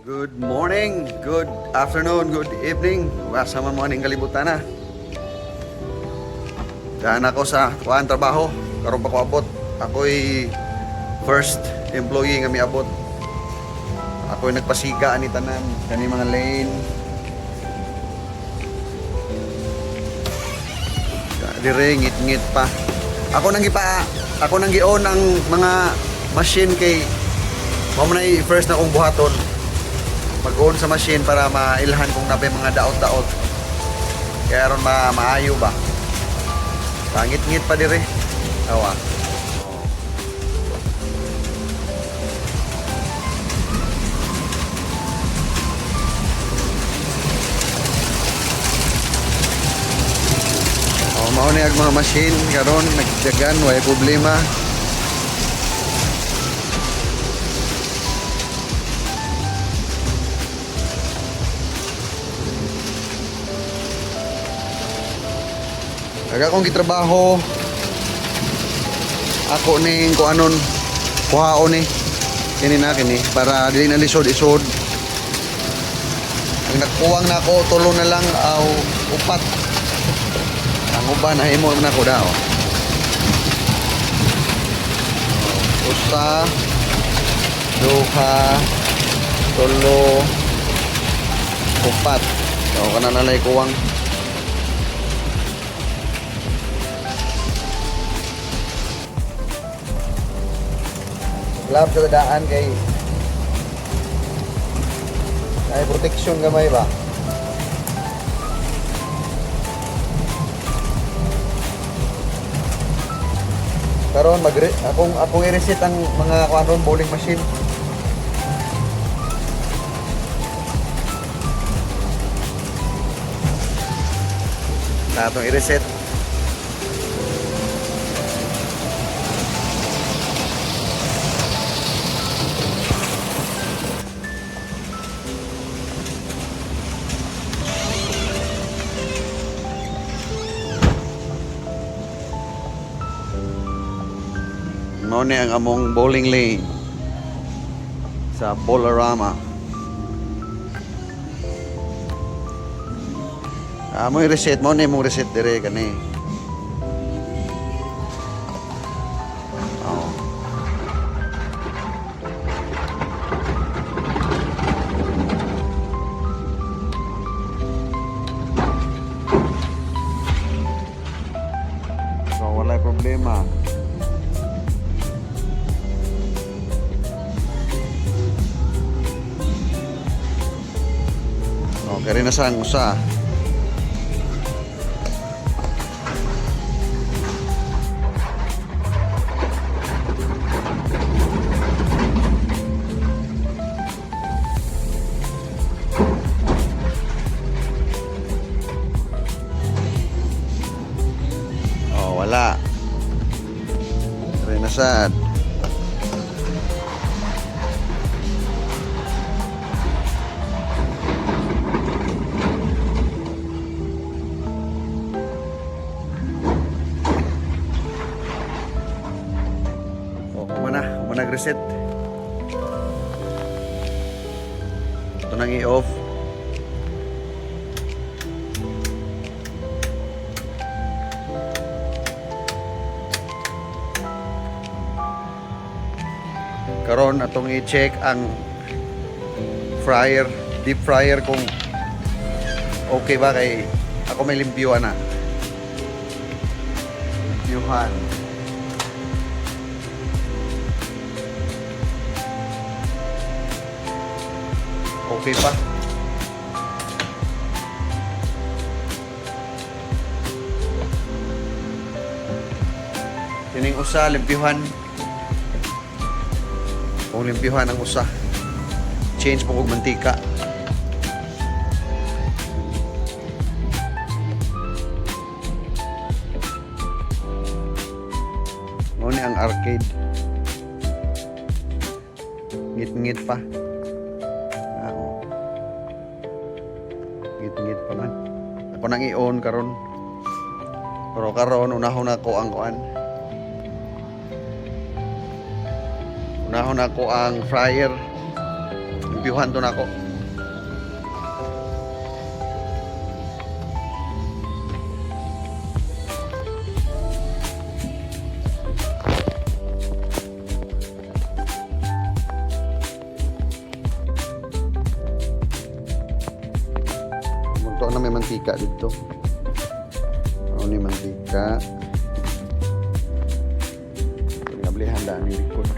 Good morning, good afternoon, good evening. Asa man mo aning kalibutan na. Daan ako sa kuan trabaho. Karon pa ko abot. Ako'y first employee nga miabot. Ako'y nagpasiga ani tanan kani mga lane. Dire ngit-ngit pa. Ako nang gi-on ang mga machine kay mo na first na kong buhaton. Mag-on sa machine para mailhan kung nabe mga daot-daot. Kaya ron maayo ba. Pangit-ngit pa dire. Awa. Mao ni ang mga machine karon nagdagan way problema. Aga kong gitrabaho ako ning kuanon kuhaon ni kini para dili na lisod-isod. Ang nakuwang nako tulo na lang aw upat. Ang uban ay imo na ko daw. Usa, duha, tulo, upat. So kana nalay kuwang. Gloves sa daan kay protection gamay ba. Karon akong i-reset ang mga kuan bowling machine. Na atong i-reset. Mao ni ang among bowling lane sa Bolarama. Mo i-reset mo ni mong reset dire kani. Oh. So wala problema. Kaya rin na sang usa. Oh, wala. Kaya rin na sad. Nag-reset. Ito nang i-off. Karon atong i-check ang fryer, deep fryer kung okay ba kay ako may limpyuhan na. Limpyuhan. Okay pa. Kining usa limpyuhan. Kung limpyuhan ang usa, change po kog mantika. Mo ni ang arcade. Ngit-ngit pa. Ngit pa man. Ako nang i-on karon. Pero karon unahon ako ang kuan. Unahon ako ang fryer. reviewhan to nako. Munto na may mantika dito. Ano ni mantika? Beli handa ni record.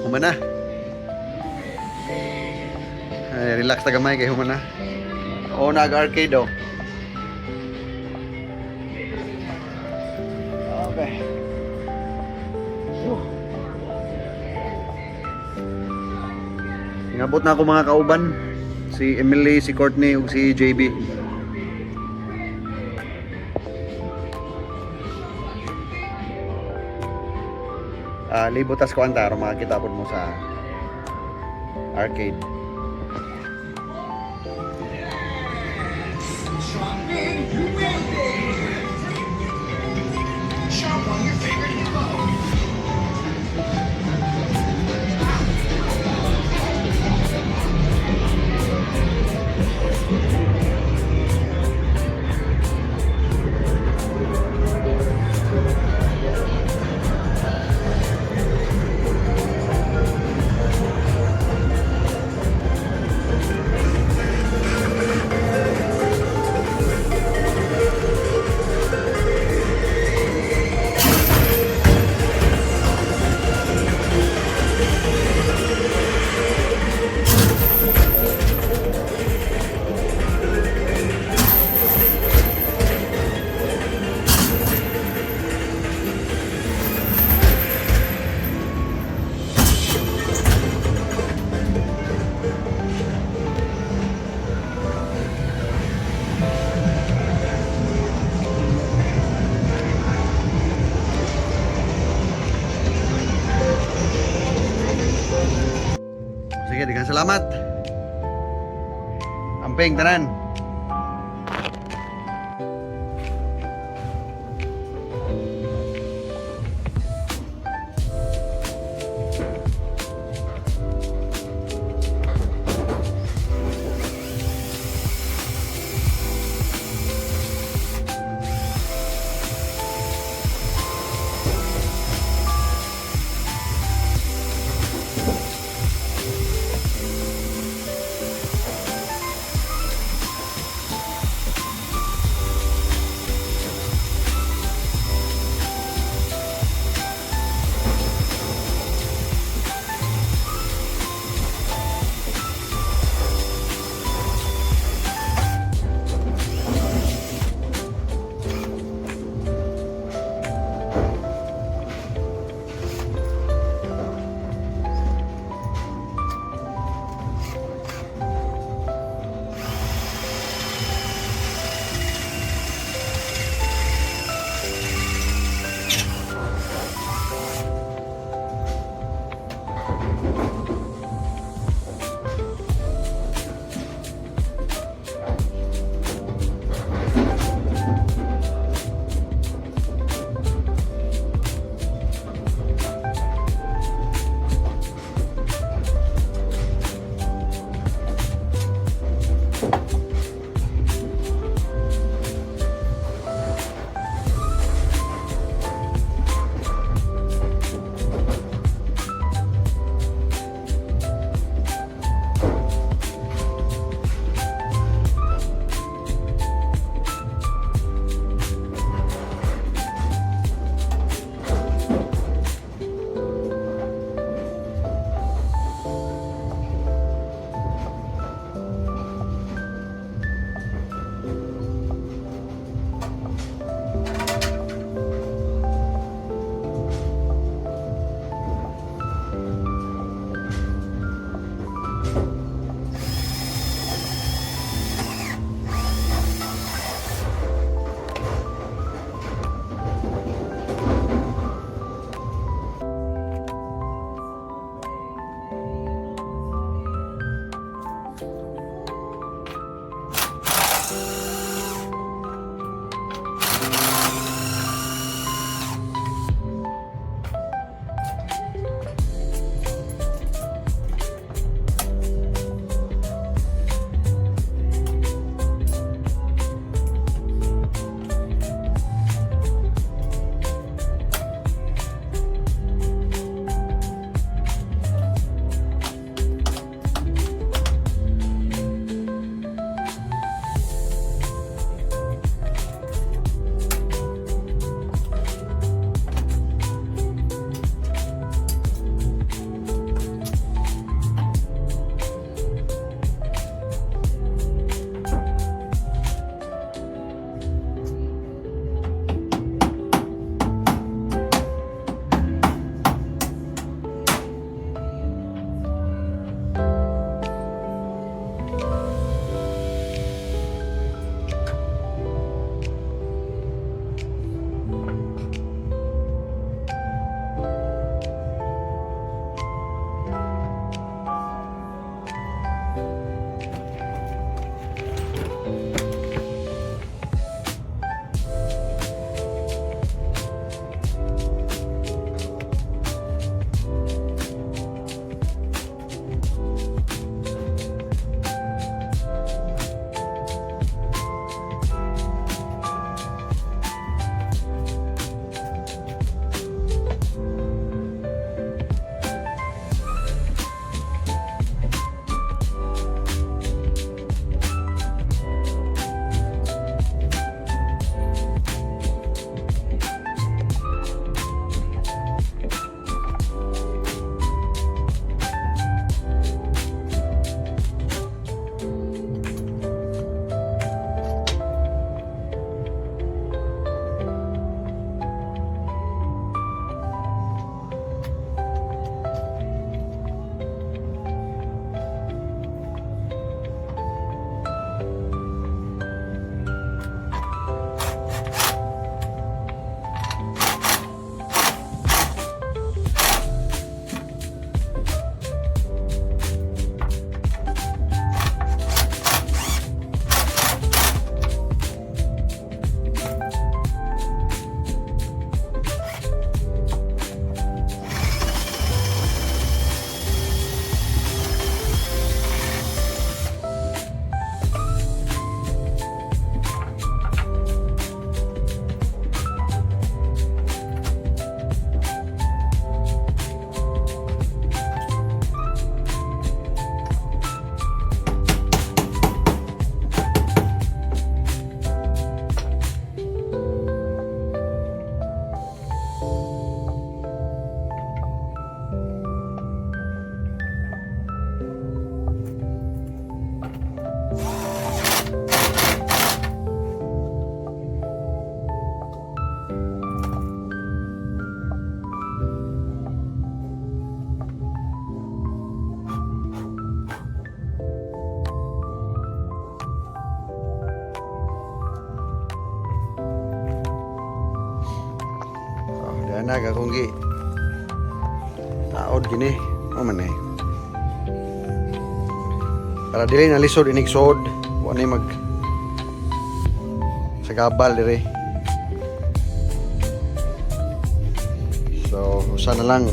Humana. Ay, relax ta gamay kay humana. O nag-arcade daw. Okay. Ingabot na ako mga kauban. Si Emily, si Courtney, ug si JB. libutas ko anta aron makakita pod mo sa arcade. Shop on your favorite hero. Sige, daghang salamat. Amping tanan. naga kung gi taod gini o man eh para dili na lisod inig sod wala mag sagabal dire so usa na lang